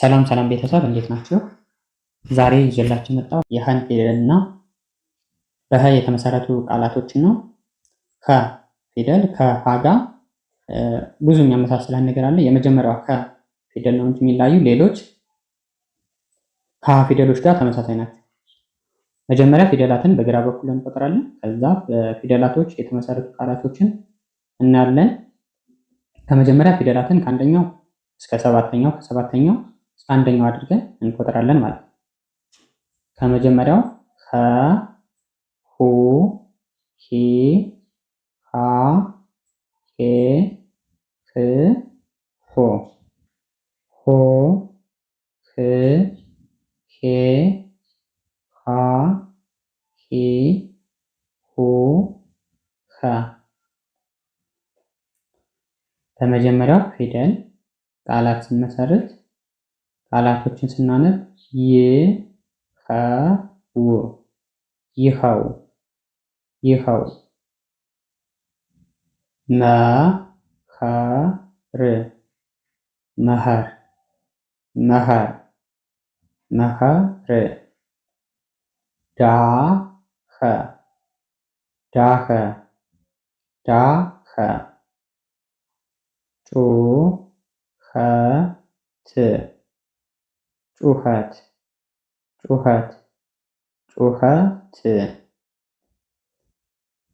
ሰላም ሰላም ቤተሰብ እንዴት ናችሁ? ዛሬ ይዤላችሁ የመጣው የሀን ፊደል እና በሀ የተመሰረቱ ቃላቶችን ነው። ከ ፊደል ከሀ ጋር ብዙ የሚያመሳስለን ነገር አለ። የመጀመሪያው ከ ፊደል ነው እንጂ የሚለያዩ ሌሎች ከሀ ፊደሎች ጋር ተመሳሳይ ናቸው። መጀመሪያ ፊደላትን በግራ በኩል እንቆጥራለን። ከዛ በፊደላቶች የተመሰረቱ ቃላቶችን እናያለን። ከመጀመሪያ ፊደላትን ከአንደኛው እስከ ሰባተኛው ከሰባተኛው እስከ አንደኛው አድርገን እንቆጥራለን ማለት ነው። ከመጀመሪያው ሀ፣ ሁ፣ ሂ፣ ሃ፣ ሄ፣ ህ፣ ሆ፣ ሆ፣ ህ፣ ሄ፣ ሃ፣ ሂ፣ ሁ፣ ኸ። በመጀመሪያው ፊደል ቃላት ስንመሰርት ቃላቶችን ስናነብ ይኸው፣ ይኸው፣ ይኸው፣ መኸር፣ መኸር፣ መኸር፣ መኸር፣ ዳኸ፣ ዳኸ፣ ዳኸ፣ ጩኸት፣ ጩኸት፣ ጩኸት፣ ጩኸት።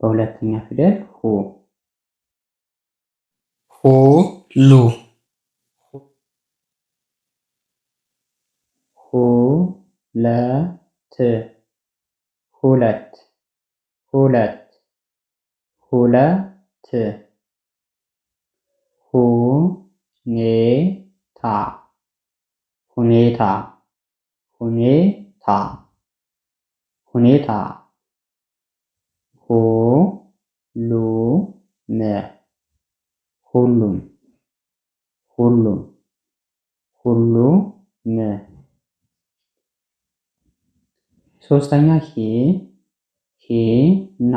በሁለተኛ ፊደል ሁ፣ ሁሉ፣ ሁለት፣ ሁለት፣ ሁለት፣ ሁለት፣ ሁኔታ፣ ሁኔታ፣ ሁኔታ፣ ሁኔታ፣ ሁሉም፣ ሁሉም፣ ሁሉም፣ ሁሉም። ሶስተኛ ሂ፣ ሂና፣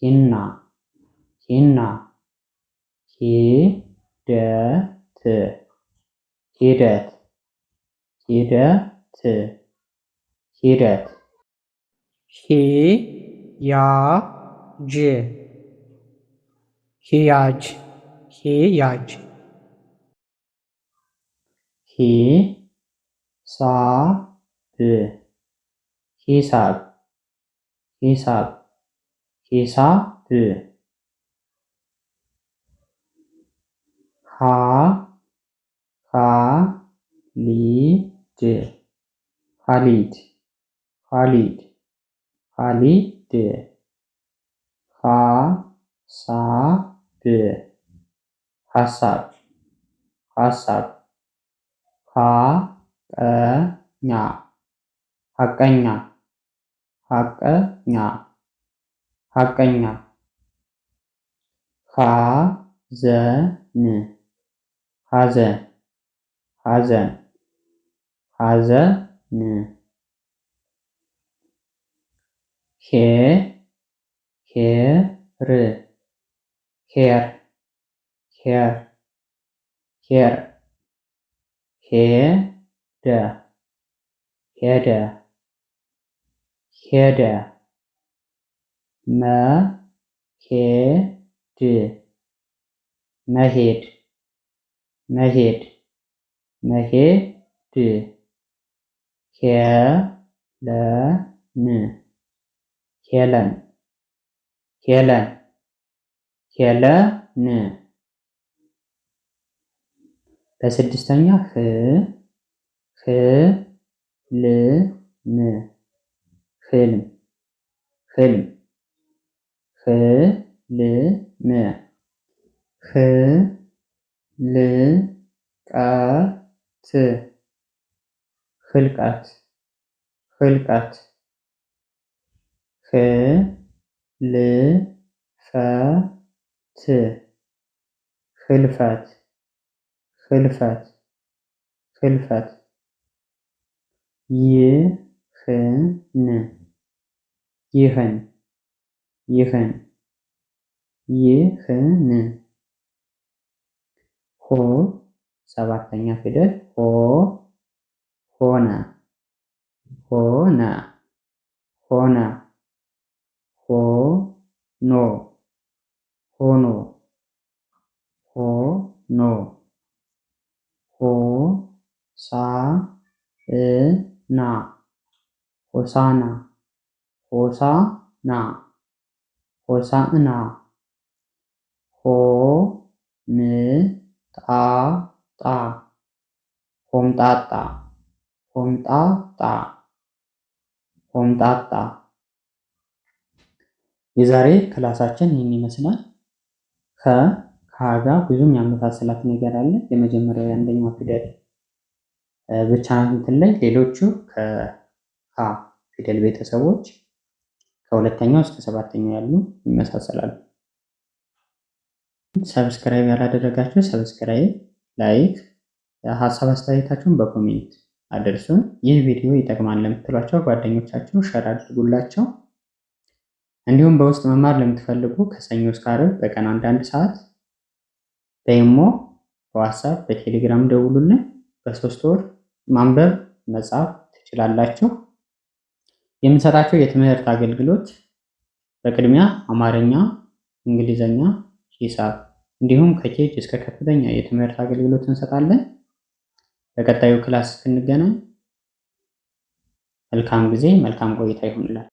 ሂና፣ ሂና፣ ሂደት፣ ሂደት፣ ሂደት፣ ሂደት። ሂያጅ፣ ሂያጅ፣ ሂያጅ፣ ሂሳብ፣ ሂሳብ፣ ሂሳብ፣ ሂሳብ። ኻሊድ፣ ኻሊድ፣ ኻሊድ፣ ኻሊድ። ሐሳብ፣ ሐሳብ፣ ሐሳብ። ሐቀኛ፣ ሐቀኛ፣ ሐቀኛ፣ ሐቀኛ። ሐዘን፣ ሐዘን፣ ሐዘን፣ ሐዘን። ሄር፣ ሄር፣ ሄር፣ ሄር፣ ሄደ፣ ሄደ፣ ሄደ። መሄድ፣ መሄድ፣ መሄድ፣ መሄድ። ሄለን፣ ሄለን፣ ሄለን፣ ሄለን። በስድስተኛ ህልም፣ ህልም፣ ህልም፣ ህልም። ህልቀት፣ ህልቀት፣ ህልፈት፣ ህልፈት፣ ህልፈት፣ ህልፈት። ይህን፣ ይህን፣ ይህን፣ ይህን። ሰባተኛ ፊደል ሆ ሆነ ሆነ ሆነ ሆኖ ሆኖ ሆኖ ሆሳዕና ሆሳዕና ሆሳዕና ሆሳዕና ሆምጣጣ ሆምጣጣ ሆምጣጣ ሆምጣጣ። የዛሬ ክላሳችን ይህን ይመስላል። ከሀ ጋር ብዙም ያመሳሰላት ነገር አለ። የመጀመሪያው የአንደኛው ፊደል ብቻ እንትን ላይ ሌሎቹ ከሀ ፊደል ቤተሰቦች ከሁለተኛው እስከ ሰባተኛው ያሉ ይመሳሰላሉ። ሰብስክራይብ ያላደረጋችሁ ሰብስክራይብ፣ ላይክ፣ ሀሳብ አስተያየታችሁን በኮሜንት አድርሱን። ይህ ቪዲዮ ይጠቅማል ለምትሏቸው ጓደኞቻችሁ ሸር አድርጉላቸው። እንዲሁም በውስጥ መማር ለምትፈልጉ ከሰኞ እስከ ዓርብ በቀን አንዳንድ ሰዓት በኢሞ፣ በዋትስአፕ፣ በቴሌግራም ደውሉልን። በ3 ወር ማንበብ መጻፍ ትችላላችሁ። የምንሰጣቸው የትምህርት አገልግሎት በቅድሚያ አማርኛ፣ እንግሊዘኛ፣ ሂሳብ እንዲሁም ከኬጅ እስከ ከፍተኛ የትምህርት አገልግሎት እንሰጣለን። በቀጣዩ ክላስ እስክንገናኝ መልካም ጊዜ፣ መልካም ቆይታ ይሁንላችሁ።